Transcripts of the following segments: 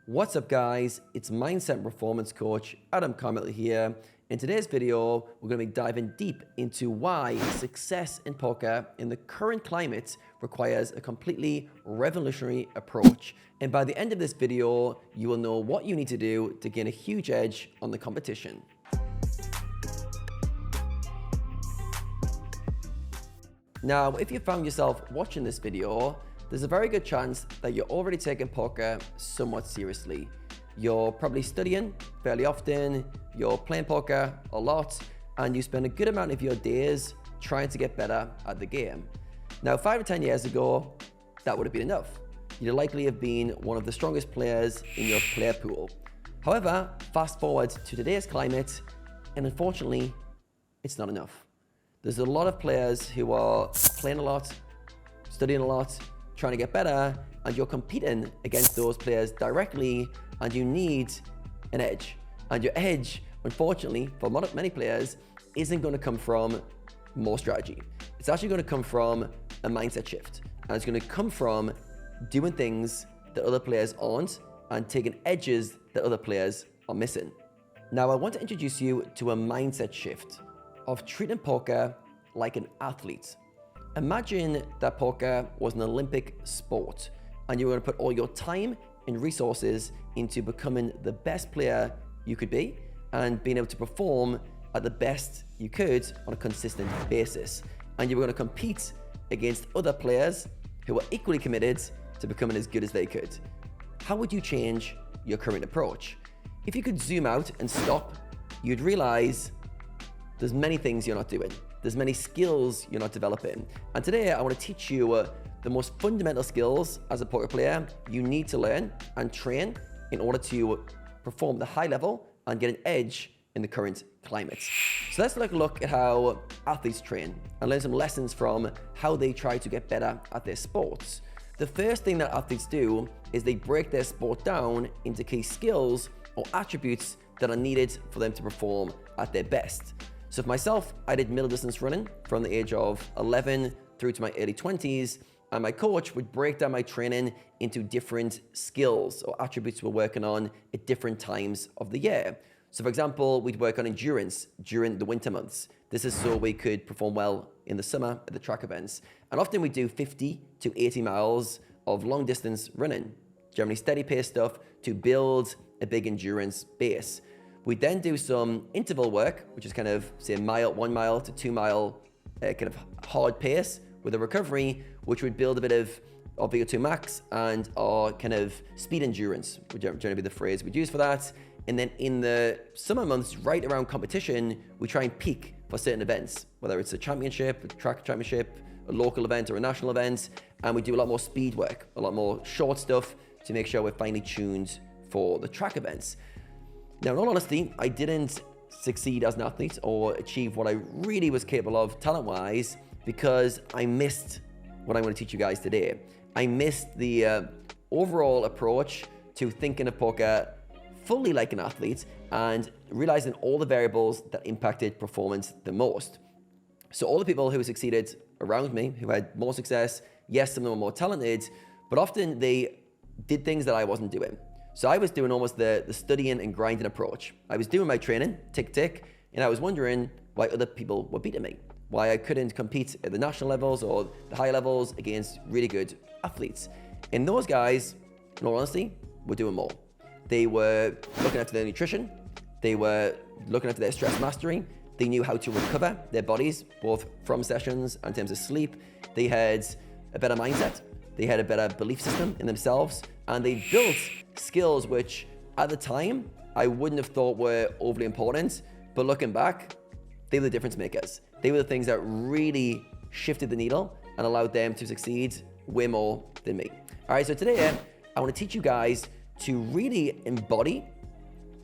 What's up guys, it's Mindset and Performance Coach Adam Carmichael here. In today's video, we're going to be diving deep into why success in poker in the current climate requires a completely revolutionary approach. And by the end of this video, you will know what you need to do to gain a huge edge on the competition. Now, if you found yourself watching this video, there's a very good chance that you're already taking poker somewhat seriously. You're probably studying fairly often, you're playing poker a lot, and you spend a good amount of your days trying to get better at the game. Now, 5 or 10 years ago, that would have been enough. You'd likely have been one of the strongest players in your player pool. However, fast forward to today's climate, and unfortunately, it's not enough. There's a lot of players who are playing a lot, studying a lot, trying to get better, and you're competing against those players directly, and you need an edge. And your edge, unfortunately, for many players, isn't going to come from more strategy. It's actually going to come from a mindset shift. And it's going to come from doing things that other players aren't and taking edges that other players are missing. Now, I want to introduce you to a mindset shift of treating poker like an athlete. Imagine that poker was an Olympic sport and you were going to put all your time and resources into becoming the best player you could be and being able to perform at the best you could on a consistent basis. And you were going to compete against other players who were equally committed to becoming as good as they could. How would you change your current approach? If you could zoom out and stop, you'd realize there's many things you're not doing. There's many skills you're not developing. And today I want to teach you the most fundamental skills as a poker player you need to learn and train in order to perform the high level and get an edge in the current climate. So let's take a look at how athletes train and learn some lessons from how they try to get better at their sports. The first thing that athletes do is they break their sport down into key skills or attributes that are needed for them to perform at their best. So for myself, I did middle distance running from the age of 11 through to my early 20s, and my coach would break down my training into different skills or attributes we're working on at different times of the year. So for example, we'd work on endurance during the winter months. This is so we could perform well in the summer at the track events. And often we do 50 to 80 miles of long distance running, generally steady pace stuff to build a big endurance base. We then do some interval work, which is kind of say 1 mile to 2 mile kind of hard pace with a recovery, which would build a bit of our VO2 max and our kind of speed endurance, would generally be the phrase we'd use for that. And then in the summer months, right around competition, we try and peak for certain events, whether it's a championship, a track championship, a local event or a national event. And we do a lot more speed work, a lot more short stuff to make sure we're finely tuned for the track events. Now, in all honesty, I didn't succeed as an athlete or achieve what I really was capable of talent-wise because I missed what I'm going to teach you guys today. I missed the overall approach to thinking of poker fully like an athlete and realizing all the variables that impacted performance the most. So all the people who succeeded around me, who had more success, yes, some of them were more talented, but often they did things that I wasn't doing. So I was doing almost the studying and grinding approach. I was doing my training, tick, tick, and I was wondering why other people were beating me, why I couldn't compete at the national levels or the high levels against really good athletes. And those guys, in all honesty, were doing more. They were looking after their nutrition. They were looking after their stress mastery. They knew how to recover their bodies, both from sessions and in terms of sleep. They had a better mindset. They had a better belief system in themselves, and they built skills which at the time I wouldn't have thought were overly important, but looking back, they were the difference makers. They were the things that really shifted the needle and allowed them to succeed way more than me. All right, so today I want to teach you guys to really embody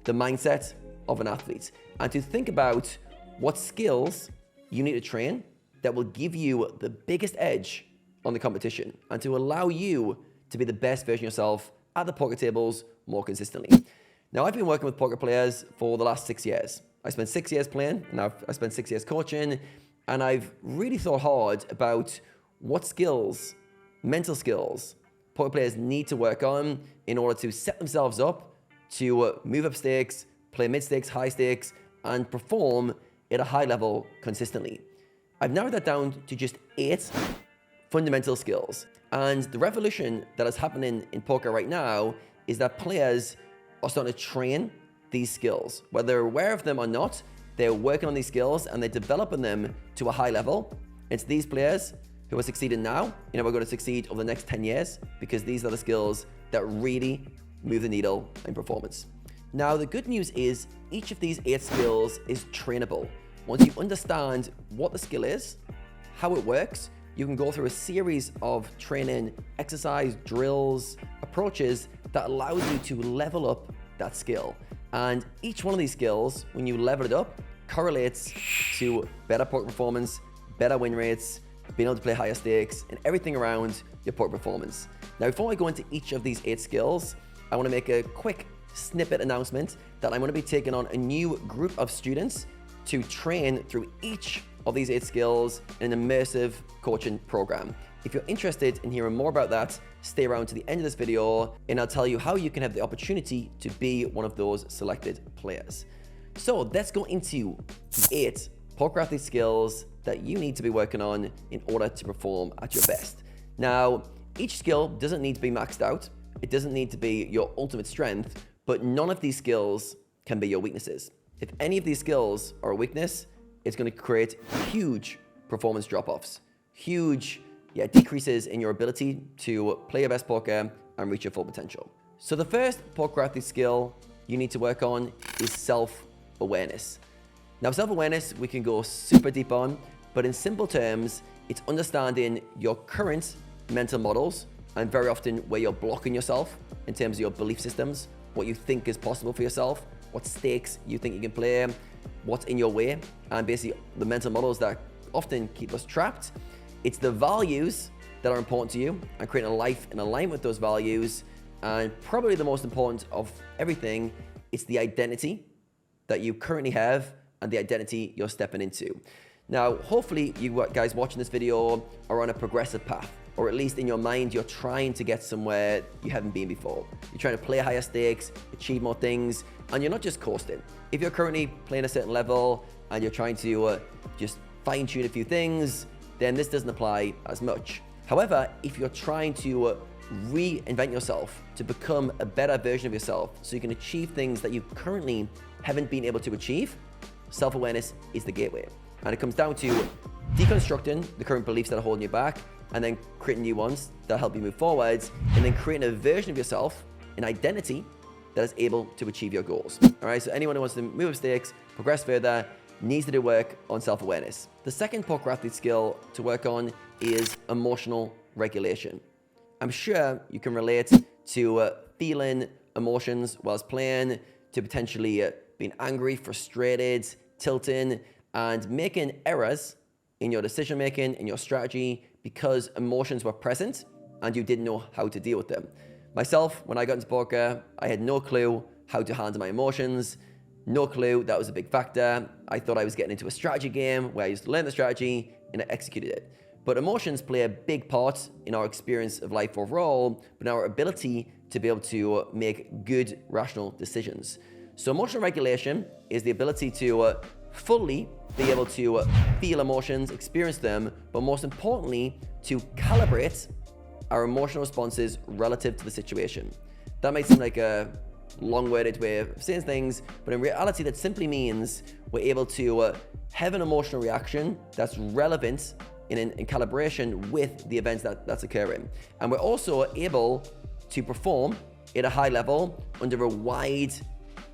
the mindset of an athlete and to think about what skills you need to train that will give you the biggest edge on the competition and to allow you to be the best version of yourself at the poker tables more consistently. Now, I've been working with poker players for the last 6 years. I spent 6 years playing, and I spent 6 years coaching, and I've really thought hard about what skills, mental skills, poker players need to work on in order to set themselves up to move up stakes, play mid stakes, high stakes, and perform at a high level consistently. I've narrowed that down to just 8 fundamental skills. And the revolution that is happening in poker right now is that players are starting to train these skills. Whether they're aware of them or not, they're working on these skills and they're developing them to a high level. It's these players who are succeeding now, we're going to succeed over the next 10 years because these are the skills that really move the needle in performance. Now, the good news is each of these 8 skills is trainable. Once you understand what the skill is, how it works, you can go through a series of training, exercise, drills, approaches that allows you to level up that skill. And each one of these skills, when you level it up, correlates to better poker performance, better win rates, being able to play higher stakes, and everything around your poker performance. Now, before I go into each of these 8 skills, I want to make a quick snippet announcement that I'm going to be taking on a new group of students to train through each of these 8 skills in an immersive coaching program. If you're interested in hearing more about that, stay around to the end of this video and I'll tell you how you can have the opportunity to be one of those selected players. So let's go into the 8 poker athlete skills that you need to be working on in order to perform at your best. Now, each skill doesn't need to be maxed out. It doesn't need to be your ultimate strength, but none of these skills can be your weaknesses. If any of these skills are a weakness, it's going to create huge performance drop-offs, huge decreases in your ability to play your best poker and reach your full potential. So the first poker athlete skill you need to work on is self-awareness. Now, self-awareness we can go super deep on, but in simple terms, it's understanding your current mental models and very often where you're blocking yourself in terms of your belief systems, what you think is possible for yourself, what stakes you think you can play, what's in your way, and basically the mental models that often keep us trapped. It's the values that are important to you and creating a life in alignment with those values. And probably the most important of everything, it's the identity that you currently have and the identity you're stepping into. Now, hopefully you guys watching this video are on a progressive path, or at least in your mind, you're trying to get somewhere you haven't been before. You're trying to play higher stakes, achieve more things, and you're not just coasting. If you're currently playing a certain level and you're trying to just fine tune a few things, then this doesn't apply as much. However, if you're trying to reinvent yourself to become a better version of yourself so you can achieve things that you currently haven't been able to achieve, self-awareness is the gateway. And it comes down to deconstructing the current beliefs that are holding you back and then creating new ones that help you move forwards, and then creating a version of yourself, an identity that is able to achieve your goals. All right, so anyone who wants to move up stakes, progress further, needs to do work on self-awareness. The second poker athlete skill to work on is emotional regulation. I'm sure you can relate to feeling emotions whilst playing, to potentially being angry, frustrated, tilting, and making errors in your decision making, in your strategy, because emotions were present and you didn't know how to deal with them. Myself, when I got into poker, I had no clue how to handle my emotions, no clue that was a big factor. I thought I was getting into a strategy game where I used to learn the strategy and I executed it. But emotions play a big part in our experience of life overall, but in our ability to be able to make good, rational decisions. So emotional regulation is the ability to fully be able to feel emotions, experience them, but most importantly, to calibrate our emotional responses relative to the situation. That might seem like a long-worded way of saying things, but in reality, that simply means we're able to have an emotional reaction that's relevant in calibration with the events that's occurring. And we're also able to perform at a high level under a wide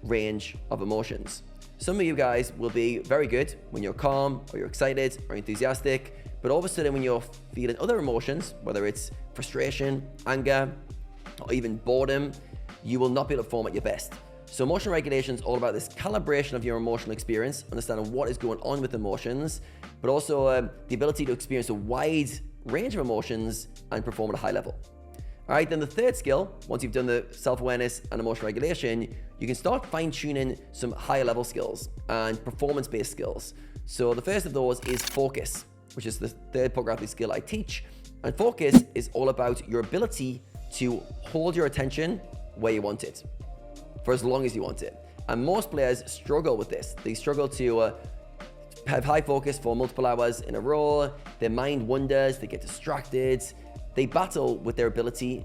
range of emotions. Some of you guys will be very good when you're calm or you're excited or enthusiastic, but all of a sudden when you're feeling other emotions, whether it's frustration, anger, or even boredom, you will not be able to perform at your best. So emotional regulation is all about this calibration of your emotional experience, understanding what is going on with emotions, but also the ability to experience a wide range of emotions and perform at a high level. All right, then the third skill, once you've done the self-awareness and emotional regulation, you can start fine-tuning some higher level skills and performance-based skills. So the first of those is focus, which is the third poker athlete skill I teach. And focus is all about your ability to hold your attention where you want it for as long as you want it. And most players struggle with this. They struggle to have high focus for multiple hours in a row. Their mind wanders, they get distracted. They battle with their ability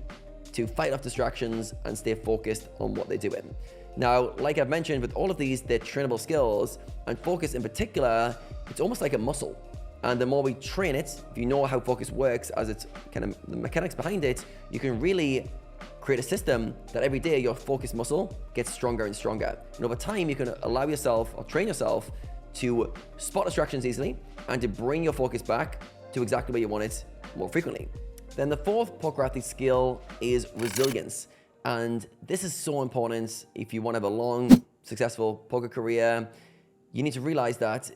to fight off distractions and stay focused on what they're doing. Now, like I've mentioned, with all of these, they're trainable skills, and focus in particular, it's almost like a muscle. And the more we train it, if you know how focus works, as it's kind of the mechanics behind it, you can really create a system that every day your focus muscle gets stronger and stronger. And over time, you can allow yourself or train yourself to spot distractions easily and to bring your focus back to exactly where you want it more frequently. Then the fourth poker athlete skill is resilience. And this is so important if you want to have a long, successful poker career. You need to realize that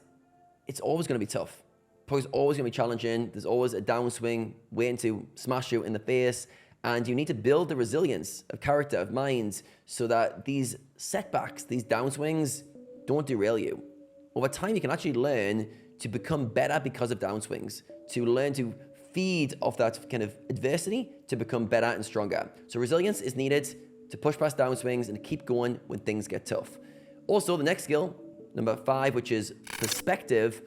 it's always going to be tough. Poker's always going to be challenging. There's always a downswing waiting to smash you in the face. And you need to build the resilience of character, of mind, so that these setbacks, these downswings, don't derail you. Over time, you can actually learn to become better because of downswings, to learn to feed off that kind of adversity to become better and stronger. So resilience is needed to push past downswings and to keep going when things get tough. Also, the next skill, number 5, which is perspective,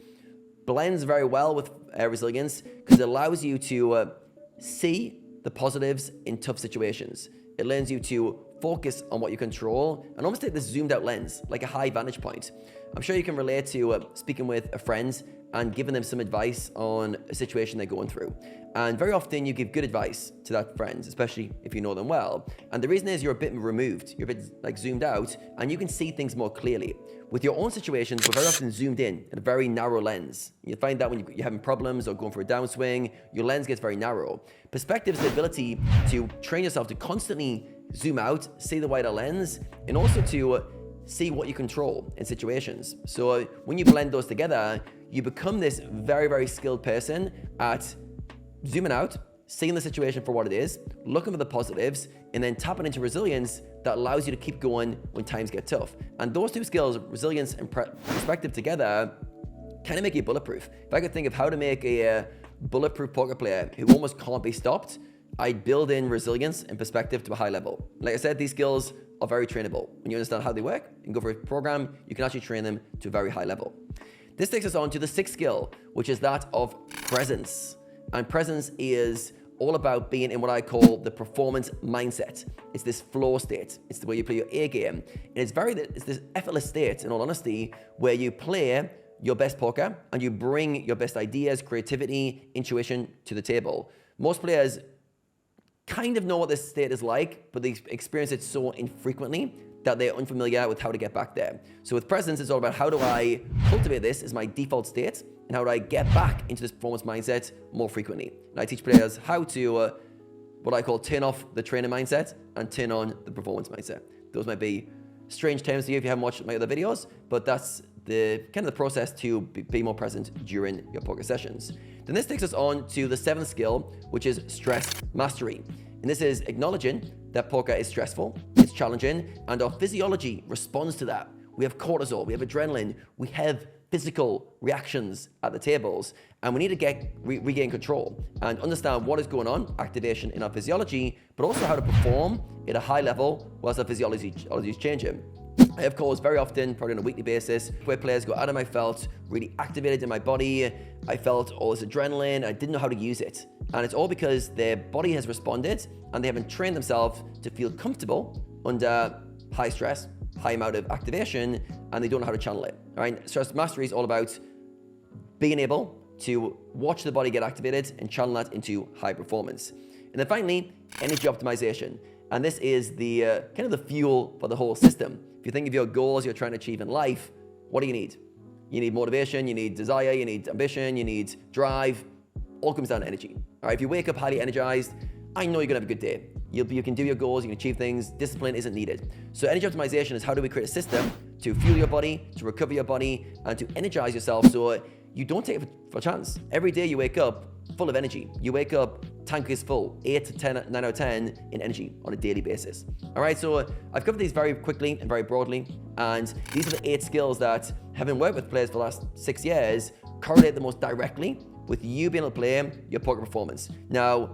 blends very well with resilience because it allows you to see the positives in tough situations. It learns you to focus on what you control and almost take this zoomed out lens, like a high vantage point. I'm sure you can relate to speaking with a friend and giving them some advice on a situation they're going through. And very often you give good advice to that friend, especially if you know them well. And the reason is you're a bit removed, you're a bit like zoomed out, and you can see things more clearly. With your own situations, we're very often zoomed in at a very narrow lens. You find that when you're having problems or going for a downswing, your lens gets very narrow. Perspective is the ability to train yourself to constantly zoom out, see the wider lens, and also to see what you control in situations. So when you blend those together, you become this very, very skilled person at zooming out, seeing the situation for what it is, looking for the positives, and then tapping into resilience that allows you to keep going when times get tough. And those two skills, resilience and perspective together, kind of make you bulletproof. If I could think of how to make a bulletproof poker player who almost can't be stopped, I'd build in resilience and perspective to a high level. Like I said, these skills are very trainable. When you understand how they work and go for a program, you can actually train them to a very high level. This takes us on to the 6th skill, which is that of presence. And presence is all about being in what I call the performance mindset. It's this flow state. It's the way you play your A game. And it's this effortless state, in all honesty, where you play your best poker and you bring your best ideas, creativity, intuition to the table. Most players kind of know what this state is like, but they experience it so infrequently that they're unfamiliar with how to get back there. So with presence, it's all about how do I cultivate this as my default state, and how do I get back into this performance mindset more frequently. And I teach players how to, what I call turn off the trainer mindset and turn on the performance mindset. Those might be strange terms to you if you haven't watched my other videos, but that's the kind of the process to be more present during your poker sessions. Then this takes us on to the 7th skill, which is stress mastery. And this is acknowledging that poker is stressful, it's challenging, and our physiology responds to that. We have cortisol, we have adrenaline, we have physical reactions at the tables, and we need to regain control and understand what is going on, activation in our physiology, but also how to perform at a high level whilst our physiology is changing. I have calls very often, probably on a weekly basis, where players go, Adam, I felt really activated in my body. I felt all this adrenaline. I didn't know how to use it. And it's all because their body has responded and they haven't trained themselves to feel comfortable under high stress, high amount of activation, and they don't know how to channel it. All right? Stress mastery is all about being able to watch the body get activated and channel that into high performance. And then finally, energy optimization. And this is the kind of the fuel for the whole system. If you think of your goals you're trying to achieve in life, what do you need? You need motivation, you need desire, you need ambition, you need drive. All comes down to energy. All right, if you wake up highly energized, I know you're gonna have a good day. You can do your goals, you can achieve things, discipline isn't needed. So energy optimization is how do we create a system to fuel your body, to recover your body, and to energize yourself so you don't take it for a chance. Every day you wake up full of energy. You wake up, tank is full, 8 to 10, 9 out of 10 in energy on a daily basis. All right, so I've covered these very quickly and very broadly, and these are the 8 skills that, having worked with players for the last 6 years, correlate the most directly with you being able to play your poker performance. Now,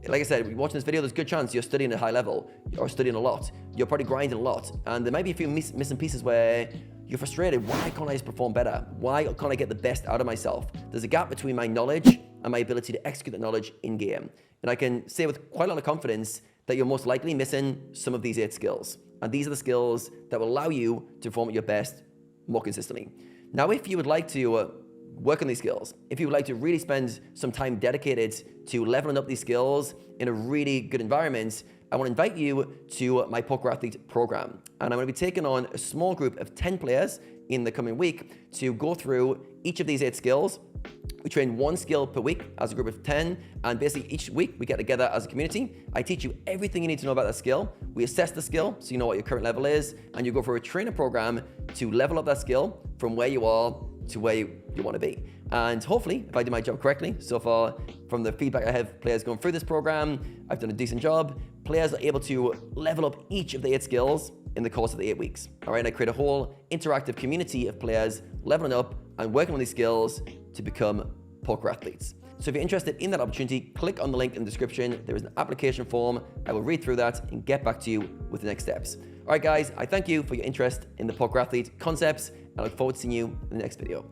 like I said, watching this video, there's a good chance you're studying at a high level or studying a lot. You're probably grinding a lot. And there might be a few missing pieces where you're frustrated. Why can't I just perform better? Why can't I get the best out of myself? There's a gap between my knowledge and my ability to execute that knowledge in game. And I can say with quite a lot of confidence that you're most likely missing some of these 8 skills. And these are the skills that will allow you to perform at your best more consistently. Now, if you would like to work on these skills, if you would like to really spend some time dedicated to leveling up these skills in a really good environment, I want to invite you to my Poker Athlete program. And I'm going to be taking on a small group of 10 players in the coming week to go through each of these 8 skills. We train 1 skill per week as a group of 10, and basically each week we get together as a community. I teach you everything you need to know about that skill. We assess the skill so you know what your current level is, and you go through a trainer program to level up that skill from where you are to where you want to be. And hopefully, if I do my job correctly, so far from the feedback I have players going through this program, I've done a decent job. Players are able to level up each of the 8 skills in the course of the 8 weeks. All right, and I create a whole interactive community of players leveling up and working on these skills to become poker athletes. So if you're interested in that opportunity, click on the link in the description. There is an application form. I will read through that and get back to you with the next steps. All right, guys, I thank you for your interest in the poker athlete concepts. I look forward to seeing you in the next video.